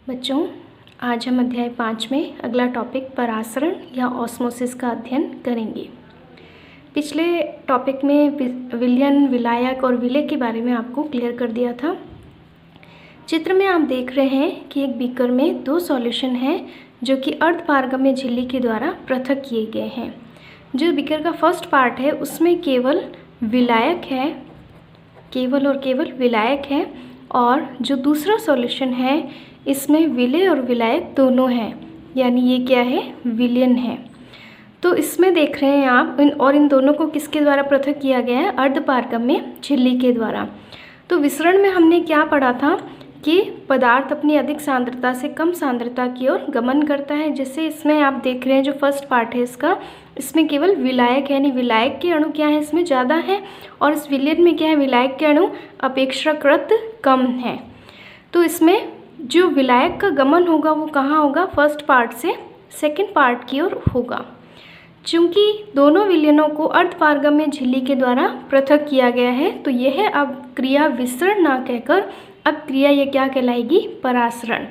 बच्चों, आज हम अध्याय 5 में अगला टॉपिक परासरण या ऑस्मोसिस का अध्ययन करेंगे। पिछले टॉपिक में विलयन, विलायक और विलेय के बारे में आपको क्लियर कर दिया था। चित्र में आप देख रहे हैं कि एक बीकर में दो सॉल्यूशन हैं जो कि अर्धपारगम्य झिल्ली के द्वारा पृथक किए गए हैं। जो बीकर का फर्स्ट पार्ट है उसमें केवल विलायक है, केवल और केवल विलायक है, और जो दूसरा सॉल्यूशन है इसमें विलेय और विलायक दोनों हैं, यानी ये क्या है, विलयन है। तो इसमें देख रहे हैं आप इन दोनों को किसके द्वारा पृथक किया गया है, अर्धपारगम्य झिल्ली के द्वारा। तो विसरण में हमने क्या पढ़ा था कि पदार्थ अपनी अधिक सांद्रता से कम सांद्रता की ओर गमन करता है। जैसे इसमें आप देख रहे हैं जो फर्स्ट पार्ट है इसका, इसमें केवल विलायक है, यानी विलायक के अणु क्या है इसमें ज़्यादा है, और इस विलयन में क्या है, विलायक के अणु अपेक्षाकृत कम है। तो इसमें जो विलायक का गमन होगा वो कहाँ होगा, फर्स्ट पार्ट से सेकंड पार्ट की ओर होगा। चूंकि दोनों विलयनों को अर्धपारगम्य झिल्ली के द्वारा पृथक किया गया है तो यह अब क्रिया विसरण ना कहकर अब क्रिया ये क्या कहलाएगी, परासरण।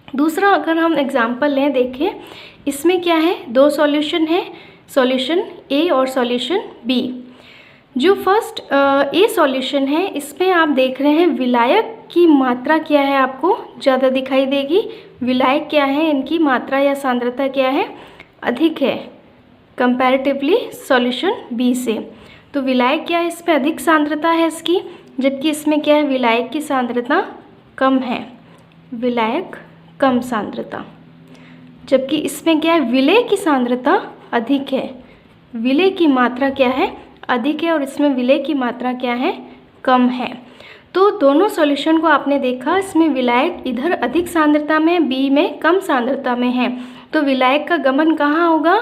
दूसरा अगर हम एग्जाम्पल लें, देखें इसमें क्या है, दो सॉल्यूशन है, सॉल्यूशन ए और सॉल्यूशन बी। जो फर्स्ट ए सॉल्यूशन है इसमें आप देख रहे हैं विलायक की मात्रा क्या है, आपको ज़्यादा दिखाई देगी। विलायक क्या है, इनकी मात्रा या सांद्रता क्या है, अधिक है कंपैरेटिवली सॉल्यूशन बी से। तो विलायक क्या है, इसमें अधिक सांद्रता है इसकी, जबकि इसमें क्या है, विलायक की सांद्रता कम है, विलायक कम सांद्रता। जबकि इसमें क्या है, विलेय की सांद्रता अधिक है, विलेय की मात्रा क्या है, अधिक है, और इसमें विलेय की मात्रा क्या है, कम है। तो दोनों सॉल्यूशन को आपने देखा, इसमें विलायक इधर अधिक सांद्रता में, बी में कम सांद्रता में है। तो विलायक का गमन कहाँ होगा,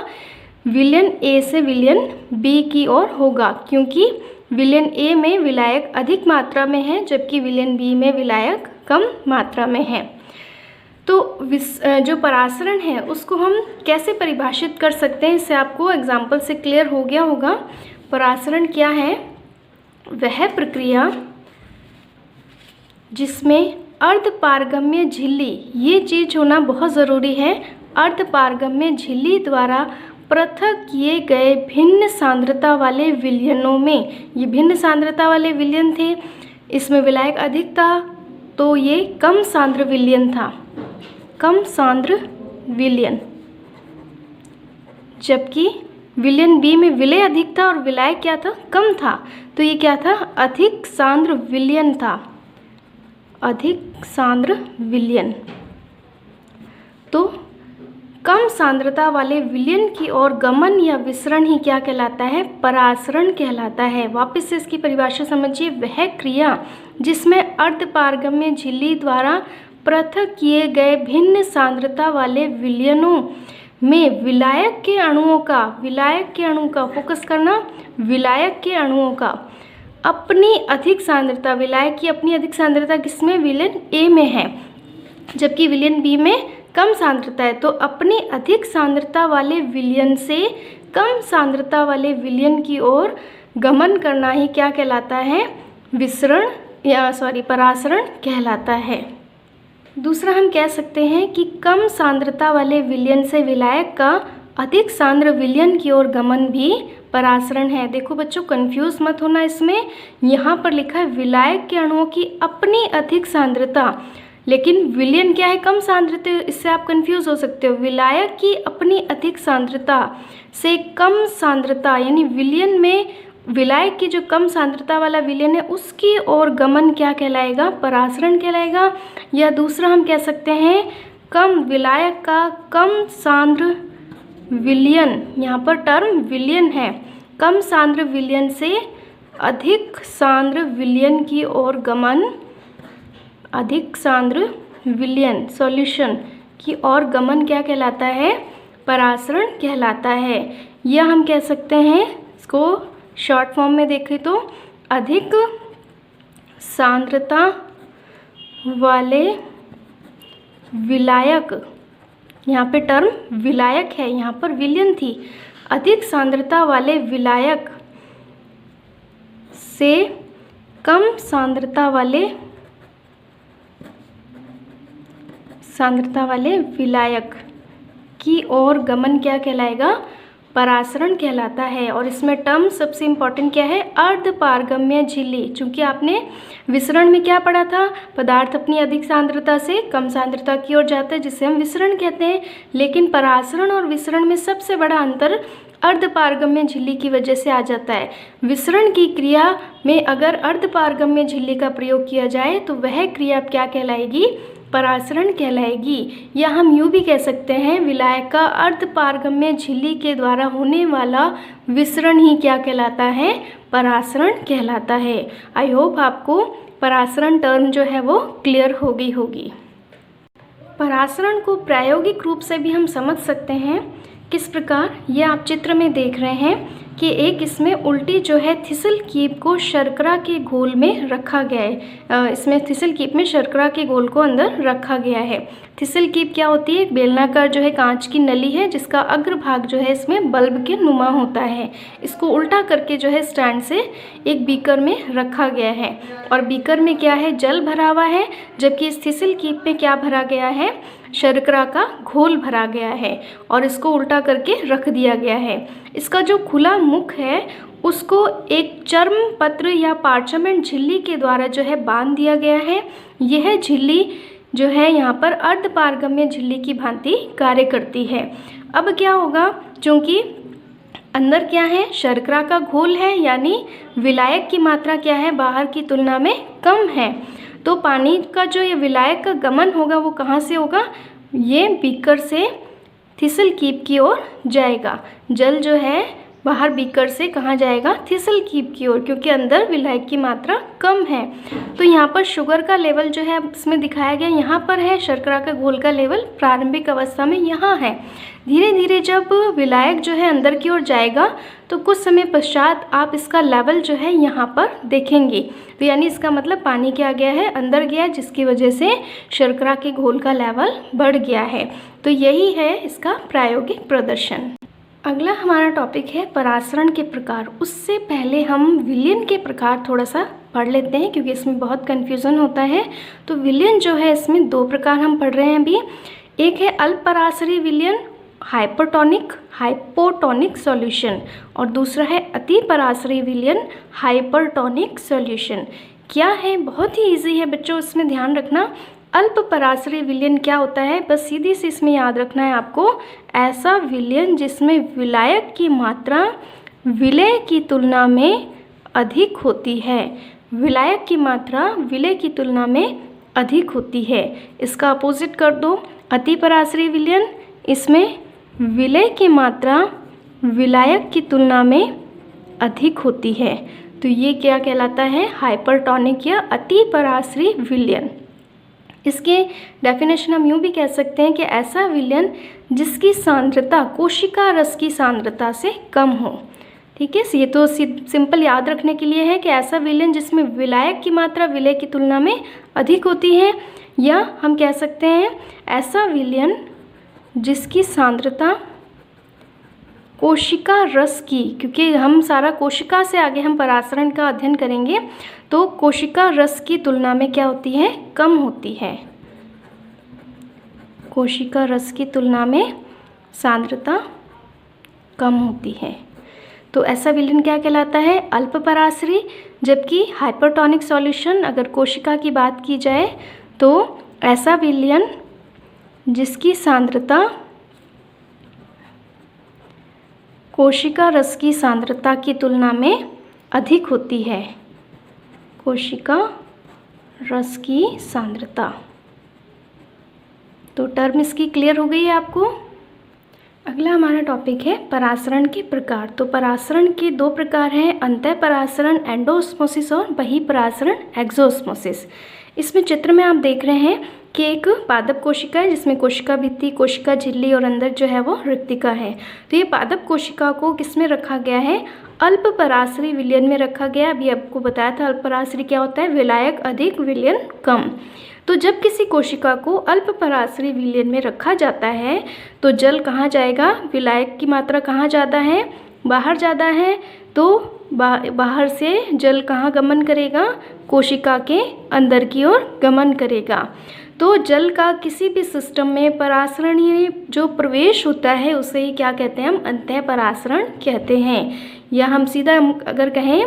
विलयन ए से विलयन बी की ओर होगा, क्योंकि विलयन ए में विलायक अधिक मात्रा में है जबकि विलयन बी में विलायक कम मात्रा में है। तो जो परासरण है उसको हम कैसे परिभाषित कर सकते हैं, इससे आपको एग्जाम्पल से क्लियर हो गया होगा। परासरण क्या है, वह प्रक्रिया जिसमें अर्धपारगम्य झिल्ली, ये चीज़ होना बहुत ज़रूरी है, अर्धपारगम्य झिल्ली द्वारा पृथक किए गए भिन्न सांद्रता वाले विलयनों में, ये भिन्न सांद्रता वाले विलयन थे, इसमें विलायक अधिक था तो ये कम सांद्र विलयन था, कम सांद्र विलयन। जबकि विलयन बी में विलेय अधिक था और विलायक क्या था, कम था, तो ये क्या था, अधिक सांद्र विलयन था, अधिक सांद्र विलयन। तो कम सांद्रता वाले विलयन की ओर गमन या विसरण ही क्या कहलाता है, परासरण कहलाता है। वापस से इसकी परिभाषा समझिए, वह क्रिया जिसमें अर्धपारगम्य झिल्ली द्वारा पृथक किए गए भिन्न सांद्रता वाले विलयनों में विलायक के अणुओं का, विलायक के अणु का फोकस करना, विलायक के अणुओं का अपनी अधिक सांद्रता, विलायक की अपनी अधिक सांद्रता किसमें, विलयन ए में है, जबकि विलयन बी में कम सांद्रता है, तो अपनी अधिक सांद्रता वाले विलयन से कम सांद्रता वाले विलयन की ओर गमन करना ही क्या कहलाता है, विसरण या परासरण कहलाता है। दूसरा हम कह सकते हैं कि कम सांद्रता वाले विलयन से विलायक का अधिक सांद्र विलयन की ओर गमन भी परासरण है। देखो बच्चों, कंफ्यूज मत होना, इसमें यहाँ पर लिखा है विलायक के अणुओं की अपनी अधिक सांद्रता, लेकिन विलयन क्या है, कम सांद्रता, इससे आप कंफ्यूज हो सकते हो। विलायक की अपनी अधिक सांद्रता से कम सांद्रता, यानी विलयन में विलायक की जो कम सांद्रता वाला विलयन है उसकी ओर गमन क्या कहलाएगा, परासरण कहलाएगा। या दूसरा हम कह सकते हैं कम विलायक का कम सांद्र विलयन, यहाँ पर टर्म विलयन है, कम सांद्र विलयन से अधिक सांद्र विलयन की ओर गमन, अधिक सांद्र विलयन सॉल्यूशन की ओर गमन क्या कहलाता है, परासरण कहलाता है। या हम कह सकते हैं इसको शॉर्ट फॉर्म में देखें तो अधिक सांद्रता वाले विलायक, यहाँ पे टर्म विलायक है, यहाँ पर विलयन थी, अधिक सांद्रता वाले विलायक से कम सांद्रता वाले सांद्रता वाले विलायक की ओर गमन क्या कहलाएगा? परासरण कहलाता है। और इसमें टर्म सबसे इम्पॉर्टेंट क्या है? अर्धपारगम्य झिल्ली। चूँकि आपने विसरण में क्या पढ़ा था? पदार्थ अपनी अधिक सांद्रता से कम सांद्रता की ओर जाता है, जिसे हम विसरण कहते हैं। लेकिन परासरण और विसरण में सबसे बड़ा अंतर अर्धपारगम्य झिल्ली की वजह से आ जाता है। विसरण की क्रिया में अगर अर्धपारगम्य झिल्ली का प्रयोग किया जाए तो वह क्रिया क्या कहलाएगी? परासरण कहलाएगी। या हम यूँ भी कह सकते हैं, विलायक का अर्धपारगम्य झिल्ली के द्वारा होने वाला विसरण ही क्या कहलाता है? परासरण कहलाता है। आई होप आपको परासरण टर्म जो है वो क्लियर हो गई होगी। परासरण को प्रायोगिक रूप से भी हम समझ सकते हैं। किस प्रकार? ये आप चित्र में देख रहे हैं कि एक इसमें उल्टी जो है थिसल कीप को शर्करा के घोल में रखा गया है। इसमें थिसल कीप में शर्करा के घोल को अंदर रखा गया है। थिसल कीप क्या होती है? एक बेलनाकार जो है कांच की नली है, जिसका अग्रभाग जो है इसमें बल्ब के नुमा होता है। इसको उल्टा करके जो है स्टैंड से एक बीकर में रखा गया है, और बीकर में क्या है? जल भरा हुआ है, जबकि इस थिसल कीप में क्या भरा गया है? शर्करा का घोल भरा गया है, और इसको उल्टा करके रख दिया गया है। इसका जो खुला मुख है उसको एक चर्म पत्र या पार्चमेंट झिल्ली के द्वारा जो है बांध दिया गया है। यह झिल्ली जो है यहाँ पर अर्धपारगम्य झिल्ली की भांति कार्य करती है। अब क्या होगा? क्योंकि अंदर क्या है? शर्करा का घोल है, यानी विलायक की मात्रा क्या है? बाहर की तुलना में कम है। तो पानी का जो ये विलायक का गमन होगा वो कहाँ से होगा? ये बीकर से थिसल कीप की ओर जाएगा। जल जो है बाहर बीकर से कहाँ जाएगा? थिसल कीप की ओर, क्योंकि अंदर विलायक की मात्रा कम है। तो यहाँ पर शुगर का लेवल जो है इसमें दिखाया गया यहाँ पर है, शर्करा का घोल का लेवल प्रारंभिक अवस्था में यहाँ है। धीरे धीरे जब विलायक जो है अंदर की ओर जाएगा तो कुछ समय पश्चात आप इसका लेवल जो है यहाँ पर देखेंगे। तो यानी इसका मतलब पानी क्या गया है? अंदर गया, जिसकी वजह से शर्करा के घोल का लेवल बढ़ गया है। तो यही है इसका प्रायोगिक प्रदर्शन। अगला हमारा टॉपिक है परासरण के प्रकार। उससे पहले हम विलयन के प्रकार थोड़ा सा पढ़ लेते हैं, क्योंकि इसमें बहुत कन्फ्यूज़न होता है। तो विलयन जो है इसमें दो प्रकार हम पढ़ रहे हैं अभी। एक है अल्प परासरी विलयन, हाइपोटोनिक सॉल्यूशन, और दूसरा है अति परासरी विलयन, हाइपरटोनिक सॉल्यूशन। क्या है? बहुत ही इजी है बच्चों, इसमें ध्यान रखना। अल्प परासरी विलयन क्या होता है? बस सीधी सी इसमें याद रखना है आपको, ऐसा विलयन जिसमें विलायक की मात्रा विलय की तुलना में अधिक होती है। विलायक की मात्रा विलय की तुलना में अधिक होती है। इसका अपोजिट कर दो, अति परासरी विलयन, इसमें विलय की मात्रा विलायक की तुलना में अधिक होती है। तो ये क्या कहलाता है? हाइपरटोनिक या अति परासरी विलयन। इसके डेफिनेशन हम यूँ भी कह सकते हैं कि ऐसा विलयन जिसकी सांद्रता कोशिका रस की सांद्रता से कम हो। ठीक है, ये तो सिंपल याद रखने के लिए है कि ऐसा विलयन जिसमें विलायक की मात्रा विलय की तुलना में अधिक होती है, या हम कह सकते हैं ऐसा विलयन जिसकी सांद्रता कोशिका रस की, क्योंकि हम सारा कोशिका से आगे हम परासरण का अध्ययन करेंगे, तो कोशिका रस की तुलना में क्या होती है? कम होती है। कोशिका रस की तुलना में सांद्रता कम होती है। तो ऐसा विलयन क्या कहलाता है? अल्प परासरी। जबकि हाइपरटोनिक सॉल्यूशन, अगर कोशिका की बात की जाए तो ऐसा विलयन जिसकी सांद्रता कोशिका रस की सांद्रता की तुलना में अधिक होती है। कोशिका रस की सांद्रता। तो टर्म इसकी क्लियर हो गई है आपको। अगला हमारा टॉपिक है परासरण के प्रकार। तो परासरण के दो प्रकार हैं, अंतः परासरण एंडोस्मोसिस और बहिपरासरण एक्सोस्मोसिस। इसमें चित्र में आप देख रहे हैं कि एक पादप कोशिका है जिसमें कोशिका भित्ति, कोशिका झिल्ली और अंदर जो है वो रिक्तिका है। तो ये पादप कोशिका को किस में रखा गया है? अल्प परासरी विलयन में रखा गया। अभी आपको बताया था अल्प परासरी क्या होता है? विलायक अधिक विलयन कम। तो जब किसी कोशिका को अल्प परासरी विलयन में रखा जाता है तो जल कहाँ जाएगा? विलायक की मात्रा कहाँ ज़्यादा है? बाहर ज़्यादा है। तो बाहर से जल कहाँ गमन करेगा? कोशिका के अंदर की ओर गमन करेगा। तो जल का किसी भी सिस्टम में परासरण जो प्रवेश होता है उसे ही क्या कहते हैं, हम अंतः परासरण कहते हैं। या हम सीधा अगर कहें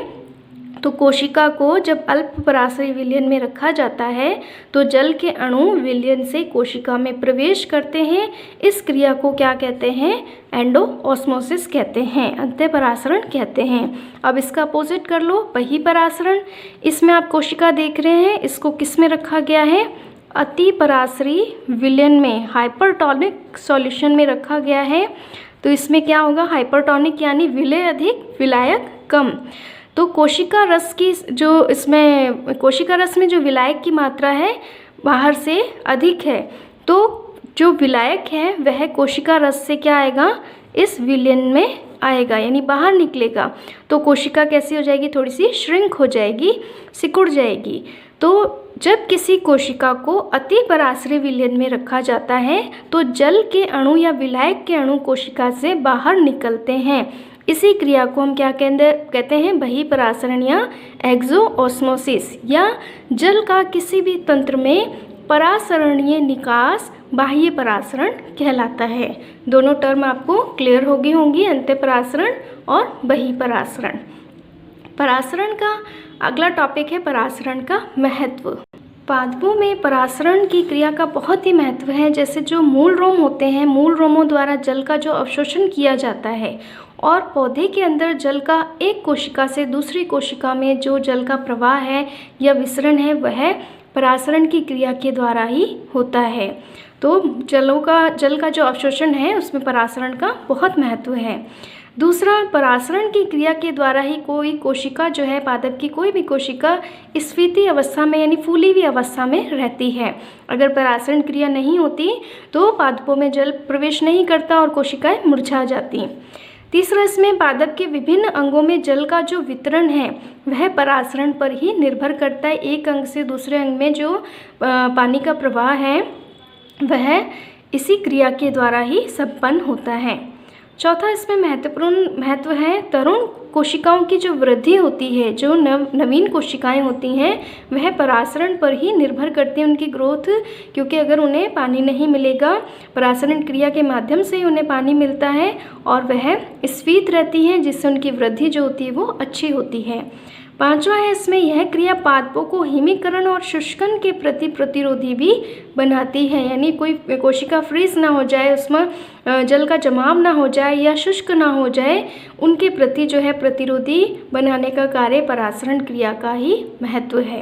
तो कोशिका को जब अल्प पराश्रयी विलयन में रखा जाता है तो जल के अणु विलयन से कोशिका में प्रवेश करते हैं। इस क्रिया को क्या कहते हैं, एंडो ऑस्मोसिस कहते हैं, अंतः परासरण कहते हैं। अब इसका अपोजिट कर लो, बही परासरण। इसमें आप कोशिका देख रहे हैं, इसको किस में रखा गया है, अति पराश्रयी विलयन में, हाइपरटोनिक सॉल्यूशन में रखा गया है। तो इसमें क्या होगा, हाइपरटोनिक यानी विलय अधिक विलायक कम। तो कोशिका रस की जो इसमें कोशिका रस में जो विलायक की मात्रा है बाहर से अधिक है, तो जो विलायक है वह कोशिका रस से क्या आएगा, इस विलयन में आएगा, यानी बाहर निकलेगा। तो कोशिका कैसी हो जाएगी, थोड़ी सी श्रिंक हो जाएगी, सिकुड़ जाएगी। तो जब किसी कोशिका को अति पराश्रयी विलयन में रखा जाता है तो जल के अणु या विलायक के अणु कोशिका से बाहर निकलते हैं। इसी क्रिया को हम क्या कहते हैं, बही परासरण या एक्सोऑस्मोसिस। या जल का किसी भी तंत्र में परासरणीय निकास बाह्य परासरण कहलाता है। दोनों टर्म आपको क्लियर होंगी, अंतः परासरण और बही परासरण। परासरण का अगला टॉपिक है परासरण का महत्व। पादपों में परासरण की क्रिया का बहुत ही महत्व है। जैसे जो मूल रोम होते हैं, मूल रोमों द्वारा जल का जो अवशोषण किया जाता है और पौधे के अंदर जल का एक कोशिका से दूसरी कोशिका में जो जल का प्रवाह है या विसरण है वह परासरण की क्रिया के द्वारा ही होता है। तो जल का जो अवशोषण है उसमें परासरण का बहुत महत्व है। दूसरा, परासरण की क्रिया के द्वारा ही कोई कोशिका जो है, पादप की कोई भी कोशिका स्फीति अवस्था में यानी फूली हुई अवस्था में रहती है। अगर परासरण क्रिया नहीं होती तो पादपों में जल प्रवेश नहीं करता और कोशिकाएं मुरझा जाती। तीसरा, इसमें पादप के विभिन्न अंगों में जल का जो वितरण है वह परासरण पर ही निर्भर करता है। एक अंग से दूसरे अंग में जो पानी का प्रवाह है वह इसी क्रिया के द्वारा ही संपन्न होता है। चौथा, इसमें महत्वपूर्ण महत्व है तरुण कोशिकाओं की जो वृद्धि होती है, जो नवीन कोशिकाएं होती हैं वह परासरण पर ही निर्भर करती हैं, उनकी ग्रोथ। क्योंकि अगर उन्हें पानी नहीं मिलेगा, परासरण क्रिया के माध्यम से ही उन्हें पानी मिलता है और वह स्फीत रहती हैं, जिससे उनकी वृद्धि जो होती है वो अच्छी होती है। पांचवा है, इसमें यह क्रिया पादपों को हिमीकरण और शुष्कन के प्रति प्रतिरोधी भी बनाती है। यानी कोई कोशिका फ्रीज ना हो जाए, उसमें जल का जमाव ना हो जाए या शुष्क ना हो जाए, उनके प्रति जो है प्रतिरोधी बनाने का कार्य परासरण क्रिया का ही महत्व है।